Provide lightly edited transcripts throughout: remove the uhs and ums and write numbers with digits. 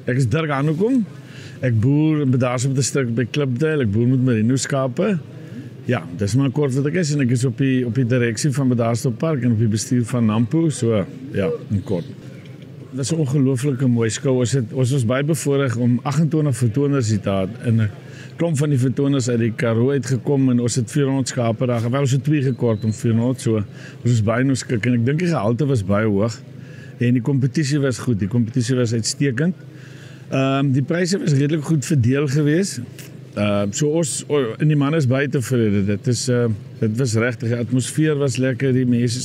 Ek is Dirk Hanekom. Ek boer daar op 'n stuk by Klipdale. Ek boer met merino skape. Ja, dis maar kort wat ek is en ek is op die direksie van Bedaarsdorp Park en op die bestuur van Nampo. So ja, in kort. Dit is 'n ongelooflike mooi skou. Ons was baie bevoorreg om 28 vertoners hier te hê en 'n klomp van die vertoners uit die Karoo uitgekom en ons het 400 skape daar. Wel ons het 2 gekort om 400 so. Ons is baie nou skik en ek dink die gehalte was baie hoog en die kompetisie was goed. Die kompetisie was uitstekend. Die pryse was redelik goed verdeel geweest. So ons en die manne is baie tevrede. Dit was regtig, die atmosfeer was lekker, die mense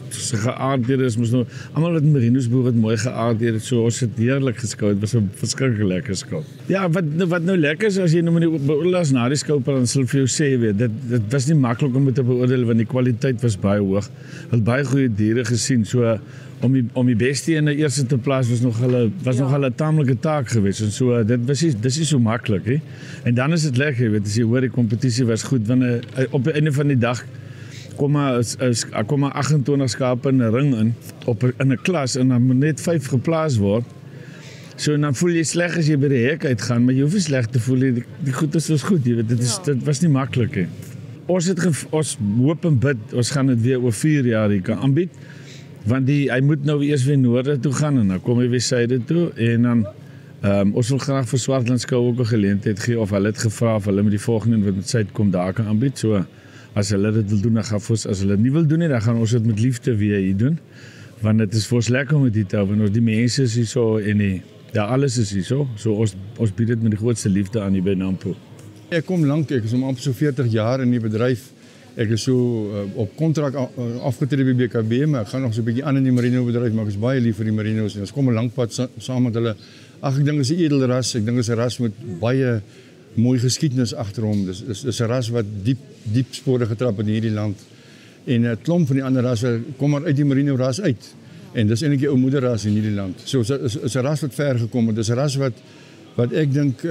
se geaardhede is mos nou almal wat merinos boer het mooi geaardhede. So ons het heerlik geskou. Dit was 'n verskriklik lekker skou. Ja, wat nou lekker is as jy nou met die beoordelaars na die skou praat, dan sal vir jou sê weet, dit was nie maklik om te beoordeel want die kwaliteit was baie hoog. Het baie goeie diere gesien. So om die beste in die eerste te plaas was nog 'n taamlike taak geweest en so dis nie so maklik hè. En dan is dit lekker, jy weet, as jy hoor die kompetisie was goed want op die einde van die dag kom 28 skape in 'n ring in 'n klas en dan moet net 5 geplaas word. So dan voel jy sleg as jy by die hek uitgaan, maar jy hoef nie sleg te voel nie. Die goedes was goed, jy weet, dit was nie maklik hè. Ons hoop en bid, ons gaan dit weer oor 4 jaar hier kan aanbied. Want hy moet nou eers weer noorde toe gaan en dan kom hy weer suide toe en dan ons wil graag vir Swartland skou ook 'n geleentheid gee of hulle het gevra of hulle met die volgende wat met suid kom daar kan aanbied. So as hulle dit wil doen dan gaan ons, as hulle nie wil doen nie dan gaan ons dit met liefde weer hier doen. Want dit is vir ons lekker om dit te hou want ons die mense is hier so en alles is hier so. So ons bied dit met die grootste liefde aan hier by Nampo. Ek kom lank, ek is om amper so 40 jaar in die bedryf. Ek is so op kontrak afgetree by BKB, maar ek gaan nog so 'n bietjie aan in die merino bedryf, maar ek is baie lief vir die merinos en ons kom 'n lang pad saam met hulle. Ek dink is 'n edel ras. Ek dink is 'n ras met baie mooi geskiedenis agter hom. Dis 'n ras wat diep spore getrap het in hierdie land. En 'n klomp van die ander rasse kom maar uit die merino ras uit. En dis eintlik die ou moederras in hierdie land. So is 'n ras wat ver gekom het. Dis 'n ras wat ek dink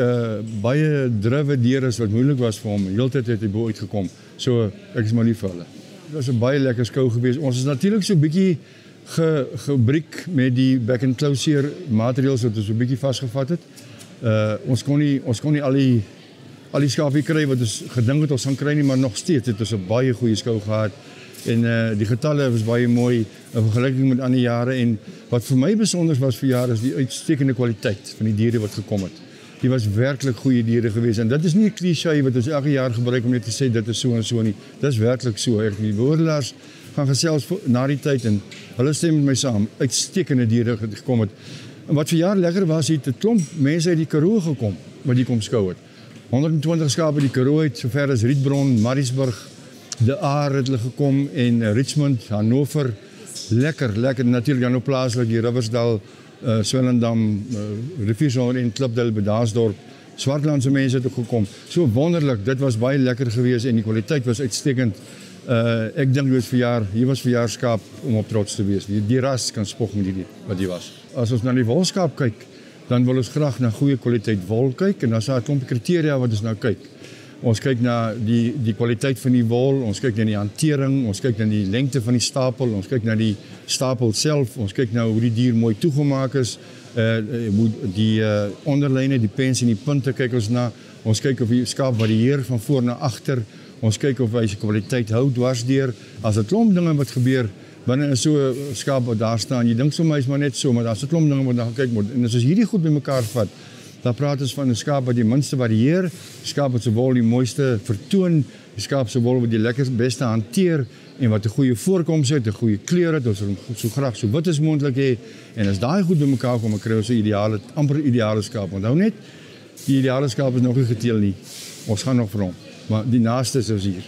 baie drywe diere is wat moeilik was vir hom. Heeltyd het hy bo uitgekom. So ek is maar lief vir hulle. Dit was 'n baie lekker skou geweest. Ons is natuurlik so 'n bietjie gebreek met die back and closure materiaals wat ons so 'n bietjie vasgevat het. Ons kon nie al die skape kry wat ons gedink het ons gaan kry nie, maar nog steeds het ons 'n baie goeie skou gehad. En die getalle was baie mooi in vergelyking met ander jare en wat vir my besonder was vir jare is die uitstekende kwaliteit van die diere wat gekom het. Die was werklik goeie diere geweest en dit is nie 'n cliché wat ons elke jaar gebruik om net te sê dit is so en so nie. Dit is werklik so. Die beoordelaars gaan gesels na die tyd en hulle stem met my saam. Uitstekende diere gekom het. En wat vir jaar lekker was, het 'n klomp mense uit die Karoo gekom wat hier kom skou het. 120 skape die Karoo uit, sover as Rietbron, Maritzburg, De Aar het hulle gekom en Richmond, Hannover. Lekker natuurlik dan op plaaslik die Riversdal, Swellendam, Riviersonde en Klipdale, Bedaarsdorp. Swartlandse mense het ook gekom. So wonderlik, dit was baie lekker geweest en die kwaliteit was uitstekend. Ek dink hier was verjaarskaap om op trots te wees. Die ras kan spog met wat die was. As ons na die wolskaap kyk, dan wil ons graag na goeie kwaliteit wol kyk en dan is daar 'n klomp kriteria wat ons nou kyk. Ons kyk na die kwaliteit van die wol, ons kyk na die hantering, ons kyk na die lengte van die stapel, ons kyk na die stapel self, ons kyk na hoe die dier mooi toegemaak is, die onderlyne, die pens en die punte kyk ons na. Ons kyk of die skaap varieer van voor na agter. Ons kyk of hy se kwaliteit hou dwarsdeur. As 'n klomp dinge wat gebeur binne so 'n skaap wat daar staan, jy dink sommer hy's maar net so, maar daar's 'n klomp dinge wat na gekyk word. En as ons hierdie goed bymekaar vat, dan praat ons van 'n skaap wat die minste varieer, 'n skaap wat se wol die mooiste vertoon, 'n skaap se wol wat die lekkerste beste hanteer en wat 'n goeie voorkoms het, 'n goeie kleur het, ons wil hom so graag so wit as moontlik hê. En as daai goed bymekaar kom, kry ons 'n amper ideale skaap. Onthou net, die ideale skaap is nog nie geteel nie. Ons gaan nog vir hom, maar die naaste is ons hier.